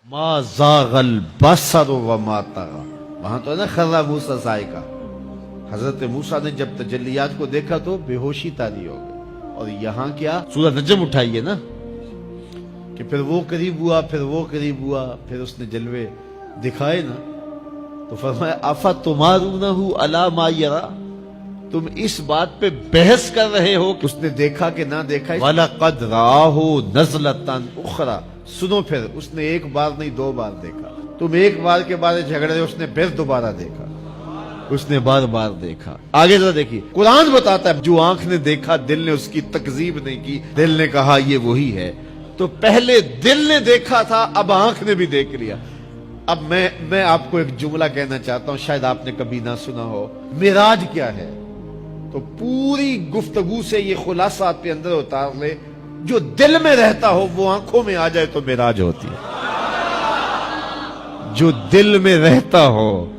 ما زاغ البصر وما طغى، وہاں تو ہے نا خرّ موسیٰ صاعقہ، حضرت موسیٰ نے جب تجلیات کو دیکھا تو بے ہوشی طاری ہو گئی۔ اور یہاں کیا سورہ نجم اٹھائیے نا کہ پھر وہ قریب ہوا، پھر وہ قریب ہوا، پھر اس نے جلوے دکھائے نا، تو فرمایا افتمارونہ علی ما یری، تم اس بات پہ بحث کر رہے ہو کہ اس نے دیکھا کہ نہ دیکھا۔ وَلَقَدْ رَآهُ نَزْلَةً أُخْرَى، سنو پھر اس نے ایک بار نہیں دو بار دیکھا، تم ایک بار کے بارے جھگڑ رہے ہو، اس نے پھر دوبارہ دیکھا، اس نے بار بار دیکھا۔ آگے ذرا دیکھیے، قرآن بتاتا ہے جو آنکھ نے دیکھا دل نے اس کی تکذیب نہیں کی، دل نے کہا یہ وہی ہے۔ تو پہلے دل نے دیکھا تھا، اب آنکھ نے بھی دیکھ لیا۔ اب میں آپ کو ایک جملہ کہنا چاہتا ہوں، شاید آپ نے کبھی نہ سنا ہو، معراج کیا ہے؟ تو پوری گفتگو سے یہ خلاصہ آپ کے اندر اتار لے، جو دل میں رہتا ہو وہ آنکھوں میں آ جائے تو معراج ہوتی ہے۔ جو دل میں رہتا ہو،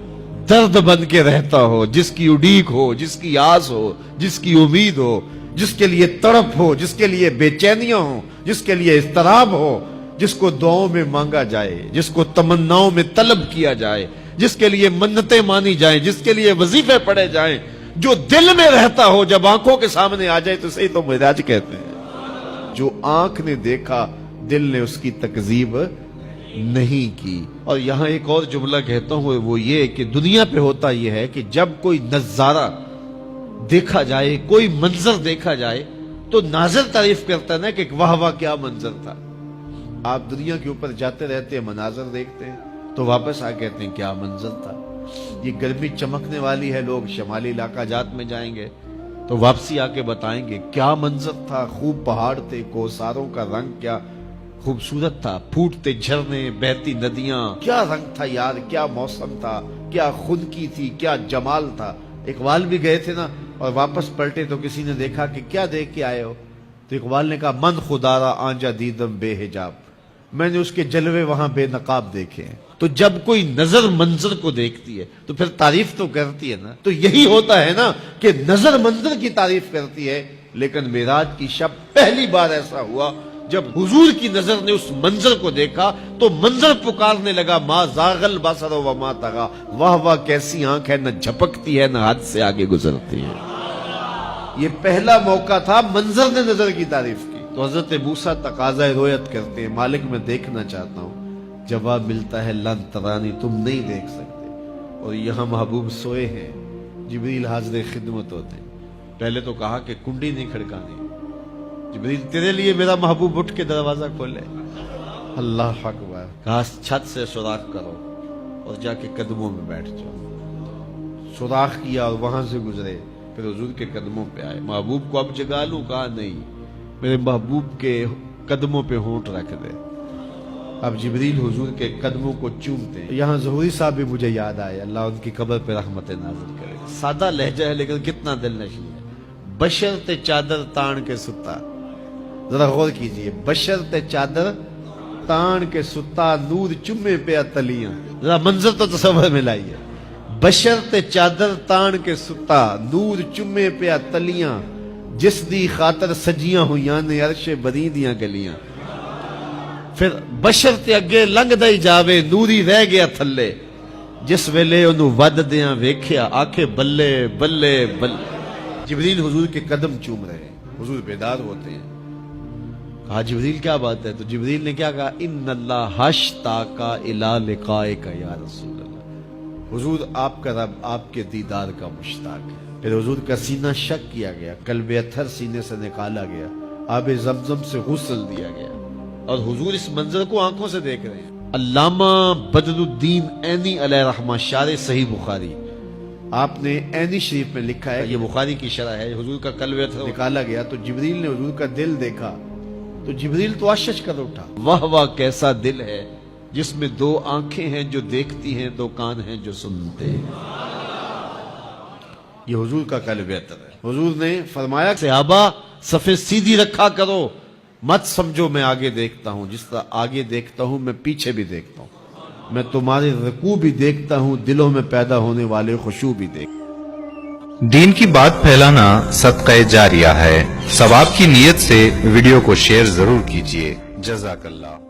درد بن کے رہتا ہو، جس کی اڈیک ہو، جس کی آس ہو، جس کی امید ہو، جس کے لیے تڑپ ہو، جس کے لیے بے چینیاں ہوں، جس کے لیے اضطراب ہو، جس کو دعاؤں میں مانگا جائے، جس کو تمناؤں میں طلب کیا جائے، جس کے لیے منتیں مانی جائیں، جس کے لیے وظیفے پڑھے جائیں، جو دل میں رہتا ہو جب آنکھوں کے سامنے آ جائے تو صحیح تو معراج کہتے ہیں۔ جو آنکھ نے دیکھا دل نے اس کی تکذیب نہیں کی۔ اور یہاں ایک اور جملہ کہتا ہوں، وہ یہ کہ دنیا پہ ہوتا یہ ہے کہ جب کوئی نظارہ دیکھا جائے، کوئی منظر دیکھا جائے تو ناظر تعریف کرتا ہے نا کہ واہ واہ کیا منظر تھا۔ آپ دنیا کے اوپر جاتے رہتے ہیں، مناظر دیکھتے ہیں تو واپس آ کہتے ہیں کیا منظر تھا۔ یہ گرمی چمکنے والی ہے، لوگ شمالی علاقہ جات میں جائیں گے تو واپسی آ کے بتائیں گے کیا منظر تھا، خوب پہاڑ تھے، کوساروں کا رنگ کیا خوبصورت تھا، پھوٹتے جھرنے، بہتی ندیاں، کیا رنگ تھا یار، کیا موسم تھا، کیا خنکی تھی، کیا جمال تھا۔ اقبال بھی گئے تھے نا، اور واپس پلٹے تو کسی نے دیکھا کہ کیا دیکھ کے آئے ہو، تو اقبال نے کہا من خدارا آنجا دیدم بے حجاب، میں نے اس کے جلوے وہاں بے نقاب دیکھے ہیں۔ تو جب کوئی نظر منظر کو دیکھتی ہے تو پھر تعریف تو کرتی ہے نا۔ تو یہی ہوتا ہے نا کہ نظر منظر کی تعریف کرتی ہے، لیکن معراج کی شب پہلی بار ایسا ہوا جب حضور کی نظر نے اس منظر کو دیکھا تو منظر پکارنے لگا ما زاغ البصر وما طغى، واہ واہ کیسی آنکھ ہے، نہ جھپکتی ہے نہ حد سے آگے گزرتی ہے۔ یہ پہلا موقع تھا منظر نے نظر کی تعریف کی۔ تو حضرت موسیٰ تقاضۂ رؤیت کرتے ہیں، مالک میں دیکھنا چاہتا ہوں۔ جواب ملتا ہے لن ترانی، تم نہیں دیکھ سکتے۔ اور یہاں محبوب سوئے ہیں، جبریل حاضر خدمت ہوتے ہیں۔ پہلے تو کہا کہ کنڈی نہیں کھڑکانی، جبریل تیرے لیے میرا محبوب اٹھ کے دروازہ کھولے۔ اللہ اکبر، کہا چھت سے سوراخ کرو اور جا کے قدموں میں بیٹھ جاؤ۔ سوراخ کیا اور وہاں سے گزرے، پھر حضور کے قدموں پہ آئے۔ محبوب کو اب جگا لوں؟ کہا نہیں، میرے محبوب کے قدموں پہ ہونٹ رکھ دے۔ اب جبریل حضور کے قدموں کو چومتے ہیں۔ یہاں ظہوری صاحب بھی مجھے یاد آئے، اللہ ان کی قبر پہ رحمت نازل کرے۔ سادہ لہجہ ہے لیکن کتنا دل نشین ہے۔ بشرط چادر تان کے ستا، ذرا غور کیجئے، بشرط چادر تان کے ستا، نور چمے پہ اتلیاں، ذرا منظر تو تصور میں لائیے۔ بشرط چادر تان کے ستا، نور چمے پہ اتلیاں، جس دی خاطر سجیاں ہویاں نے عرش بری دیاں گلیاں۔ پھر بشرط اگے لنگ دئی جاوے، نوری رہ گیا تھلے، جس ویلے انہوں ود دیاں ویکھیا، آکھے بلے بلے بلے۔ جبریل حضور کے قدم چوم رہے ہیں، حضور بیدار ہوتے ہیں۔ کہا جبریل کیا بات ہے؟ تو جبریل نے کیا کہا؟ ان اللہ اشتاق الی لقائک یا رسول اللہ، حضور آپ کا رب آپ کے دیدار کا مشتاق ہے۔ پھر حضور کا سینہ شق کیا گیا، قلب اطہر سینے سے نکالا گیا، آب زمزم سے غسل دیا گیا، اور حضور اس منظر کو آنکھوں سے دیکھ رہے ہیں۔ علامہ بدر الدین عینی علیہ رحمہ شارح صحیح بخاری، آپ نے عینی شریف میں لکھا ہے، یہ بخاری کی شرح ہے، حضور کا قلب اطہر نکالا گیا تو جبریل نے حضور کا دل دیکھا تو جبریل تو اشش کر اٹھا، واہ واہ کیسا دل ہے جس میں دو آنکھیں ہیں جو دیکھتی ہیں، دو کان ہیں جو سنتے ہیں۔ یہ حضور کا قلب اطہر ہے۔ حضور نے فرمایا صحابہ صفیں سیدھی رکھا کرو، مت سمجھو میں آگے دیکھتا ہوں، جس طرح آگے دیکھتا ہوں میں پیچھے بھی دیکھتا ہوں، میں تمہارے رکوع بھی دیکھتا ہوں، دلوں میں پیدا ہونے والے خشوع بھی دیکھتا ہوں۔ دین کی بات پھیلانا صدقہ جاریہ ہے، ثواب کی نیت سے ویڈیو کو شیئر ضرور کیجیے۔ جزاک اللہ۔